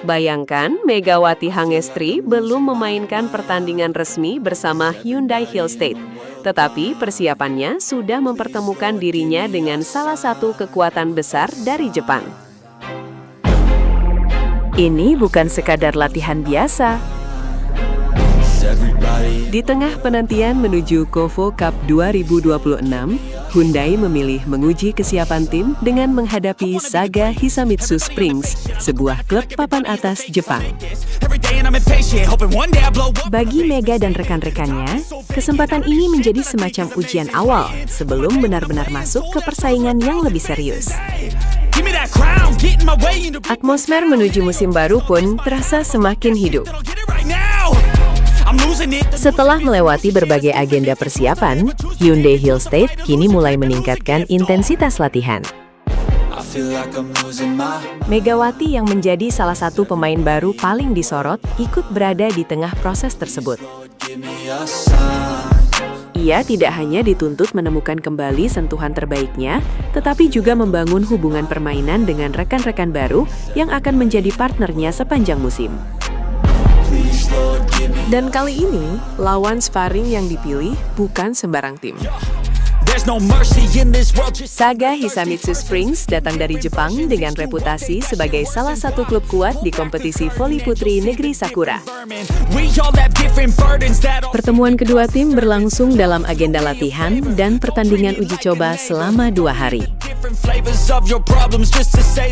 Bayangkan, Megawati Hangestri belum memainkan pertandingan resmi bersama Hyundai Hill State. Tetapi persiapannya sudah mempertemukan dirinya dengan salah satu kekuatan besar dari Jepang. Ini bukan sekadar latihan biasa. Di tengah penantian menuju Kovo Cup 2026, Hyundai memilih menguji kesiapan tim dengan menghadapi Saga Hisamitsu Springs, sebuah klub papan atas Jepang. Bagi Mega dan rekan-rekannya, kesempatan ini menjadi semacam ujian awal sebelum benar-benar masuk ke persaingan yang lebih serius. Atmosfer menuju musim baru pun terasa semakin hidup. Setelah melewati berbagai agenda persiapan, Hyundai Hill State kini mulai meningkatkan intensitas latihan. Megawati yang menjadi salah satu pemain baru paling disorot ikut berada di tengah proses tersebut. Ia tidak hanya dituntut menemukan kembali sentuhan terbaiknya, tetapi juga membangun hubungan permainan dengan rekan-rekan baru yang akan menjadi partnernya sepanjang musim. Dan kali ini, lawan sparring yang dipilih bukan sembarang tim. Saga Hisamitsu Springs datang dari Jepang dengan reputasi sebagai salah satu klub kuat di kompetisi voli putri negeri Sakura. Pertemuan kedua tim berlangsung dalam agenda latihan dan pertandingan uji coba selama 2 hari.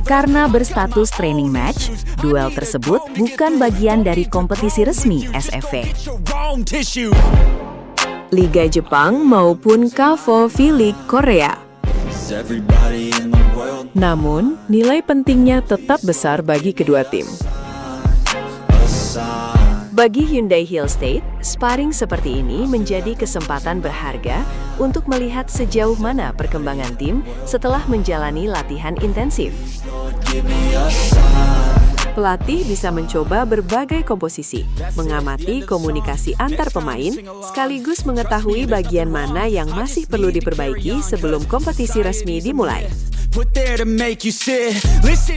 Karena berstatus training match, duel tersebut bukan bagian dari kompetisi resmi SFV, Liga Jepang maupun KFO V-League Korea. Namun, nilai pentingnya tetap besar bagi kedua tim. Bagi Hyundai Hill State, sparring seperti ini menjadi kesempatan berharga untuk melihat sejauh mana perkembangan tim setelah menjalani latihan intensif. Pelatih bisa mencoba berbagai komposisi, mengamati komunikasi antar pemain, sekaligus mengetahui bagian mana yang masih perlu diperbaiki sebelum kompetisi resmi dimulai.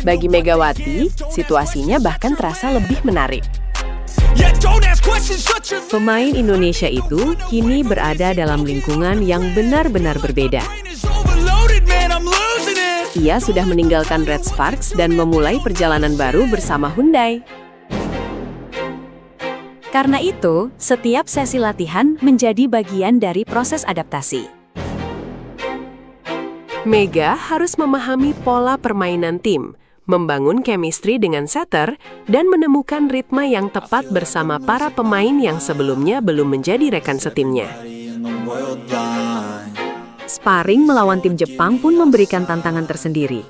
Bagi Megawati, situasinya bahkan terasa lebih menarik. Pemain Indonesia itu kini berada dalam lingkungan yang benar-benar berbeda. Ia sudah meninggalkan Red Sparks dan memulai perjalanan baru bersama Hyundai. Karena itu, setiap sesi latihan menjadi bagian dari proses adaptasi. Mega harus memahami pola permainan tim, membangun chemistry dengan setter, dan menemukan ritme yang tepat bersama para pemain yang sebelumnya belum menjadi rekan setimnya. Sparring melawan tim Jepang pun memberikan tantangan tersendiri.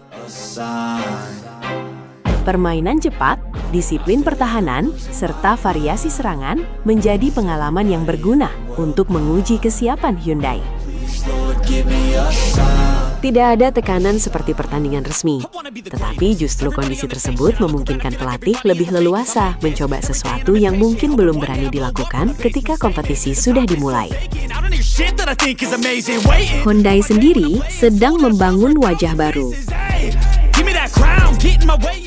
Permainan cepat, disiplin pertahanan, serta variasi serangan menjadi pengalaman yang berguna untuk menguji kesiapan Hyundai. Tidak ada tekanan seperti pertandingan resmi, tetapi justru kondisi tersebut memungkinkan pelatih lebih leluasa mencoba sesuatu yang mungkin belum berani dilakukan ketika kompetisi sudah dimulai. Hyundai sendiri sedang membangun wajah baru.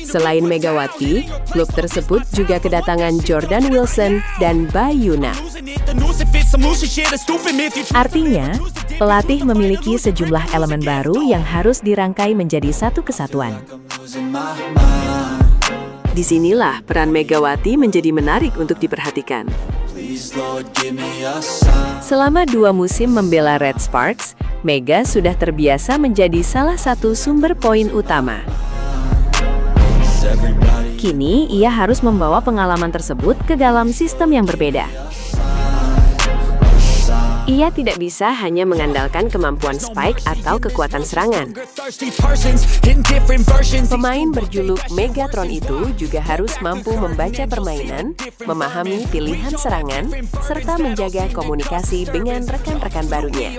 Selain Megawati, klub tersebut juga kedatangan Jordan Wilson dan Bayuna. Artinya, pelatih memiliki sejumlah elemen baru yang harus dirangkai menjadi satu kesatuan. Disinilah peran Megawati menjadi menarik untuk diperhatikan. Selama 2 musim membela Red Sparks, Mega sudah terbiasa menjadi salah satu sumber poin utama. Kini, ia harus membawa pengalaman tersebut ke dalam sistem yang berbeda. Ia tidak bisa hanya mengandalkan kemampuan spike atau kekuatan serangan. Pemain berjuluk Megatron itu juga harus mampu membaca permainan, memahami pilihan serangan, serta menjaga komunikasi dengan rekan-rekan barunya.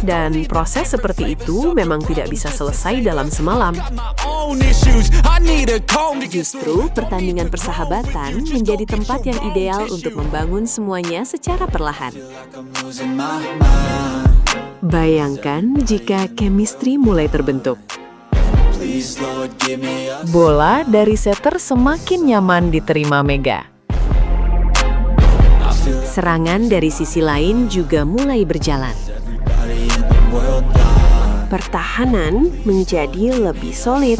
Dan proses seperti itu memang tidak bisa selesai dalam semalam. Justru, pertandingan persahabatan menjadi tempat yang ideal untuk membangun semuanya secara perlahan. Bayangkan jika chemistry mulai terbentuk. Bola dari setter semakin nyaman diterima Mega. Serangan dari sisi lain juga mulai berjalan. Pertahanan menjadi lebih solid.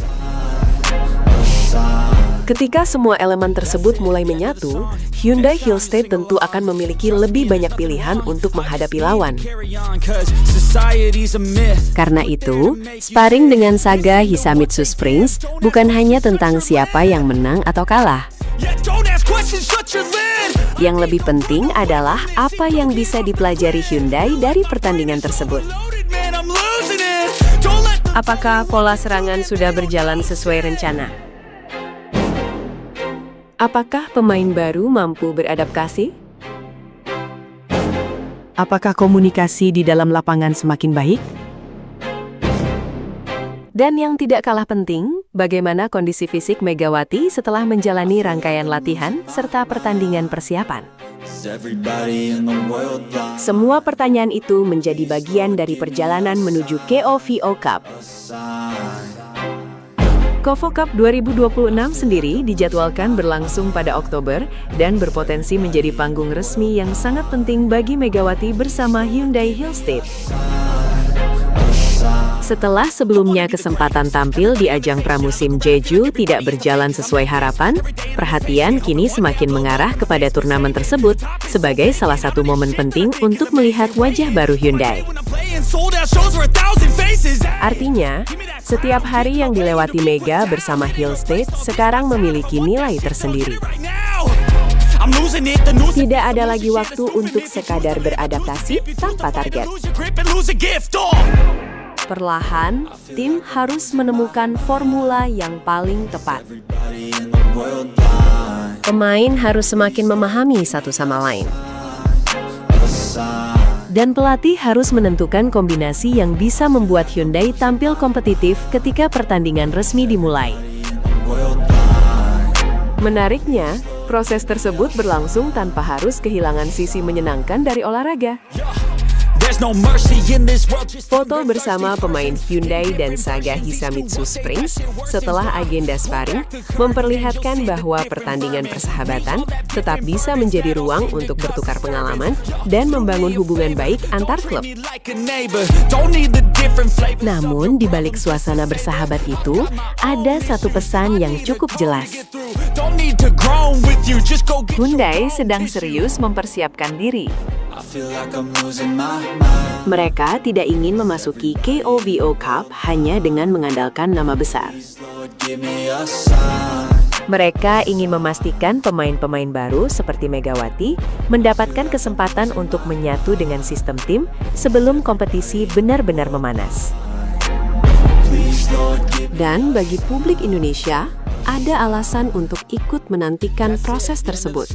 Ketika semua elemen tersebut mulai menyatu, Hyundai Hillstate tentu akan memiliki lebih banyak pilihan untuk menghadapi lawan. Karena itu, sparring dengan Saga Hisamitsu Springs bukan hanya tentang siapa yang menang atau kalah. Yang lebih penting adalah apa yang bisa dipelajari Hyundai dari pertandingan tersebut. Apakah pola serangan sudah berjalan sesuai rencana? Apakah pemain baru mampu beradaptasi? Apakah komunikasi di dalam lapangan semakin baik? Dan yang tidak kalah penting, bagaimana kondisi fisik Megawati setelah menjalani rangkaian latihan serta pertandingan persiapan? Semua pertanyaan itu menjadi bagian dari perjalanan menuju KOVO Cup. KOVO Cup 2026 sendiri dijadwalkan berlangsung pada Oktober dan berpotensi menjadi panggung resmi yang sangat penting bagi Megawati bersama Hyundai Hillstate. Setelah sebelumnya kesempatan tampil di ajang pramusim Jeju tidak berjalan sesuai harapan, perhatian kini semakin mengarah kepada turnamen tersebut sebagai salah satu momen penting untuk melihat wajah baru Hyundai. Artinya, setiap hari yang dilewati Mega bersama Hillstate sekarang memiliki nilai tersendiri. Tidak ada lagi waktu untuk sekadar beradaptasi tanpa target. Perlahan, tim harus menemukan formula yang paling tepat. Pemain harus semakin memahami satu sama lain. Dan pelatih harus menentukan kombinasi yang bisa membuat Hyundai tampil kompetitif ketika pertandingan resmi dimulai. Menariknya, proses tersebut berlangsung tanpa harus kehilangan sisi menyenangkan dari olahraga. Foto bersama pemain Hyundai dan Saga Hisamitsu Springs setelah agenda sparring memperlihatkan bahwa pertandingan persahabatan tetap bisa menjadi ruang untuk bertukar pengalaman dan membangun hubungan baik antar klub. Namun, di balik suasana bersahabat itu, ada satu pesan yang cukup jelas. Hyundai sedang serius mempersiapkan diri. Mereka tidak ingin memasuki KOVO Cup hanya dengan mengandalkan nama besar. Mereka ingin memastikan pemain-pemain baru seperti Megawati mendapatkan kesempatan untuk menyatu dengan sistem tim sebelum kompetisi benar-benar memanas. Dan bagi publik Indonesia, ada alasan untuk ikut menantikan proses tersebut.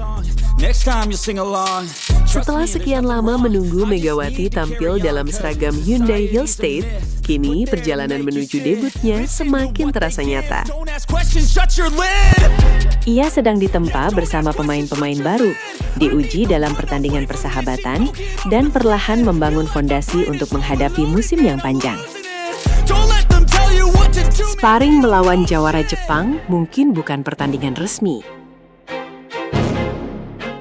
Setelah sekian lama menunggu Megawati tampil dalam seragam Hyundai Hillstate, kini perjalanan menuju debutnya semakin terasa nyata. Ia sedang ditempa bersama pemain-pemain baru, diuji dalam pertandingan persahabatan, dan perlahan membangun fondasi untuk menghadapi musim yang panjang. Sparring melawan jawara Jepang mungkin bukan pertandingan resmi.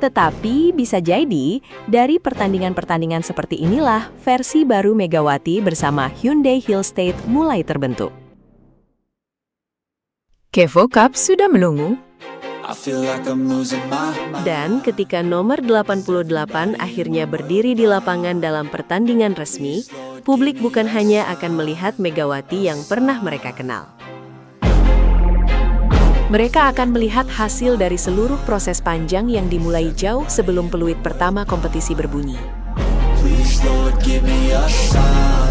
Tetapi bisa jadi, dari pertandingan-pertandingan seperti inilah versi baru Megawati bersama Hyundai Hillstate mulai terbentuk. KOVO Cup sudah menunggu. Dan ketika nomor 88 akhirnya berdiri di lapangan dalam pertandingan resmi, publik bukan hanya akan melihat Megawati yang pernah mereka kenal. Mereka akan melihat hasil dari seluruh proses panjang yang dimulai jauh sebelum peluit pertama kompetisi berbunyi. Please, Lord, give me a sign.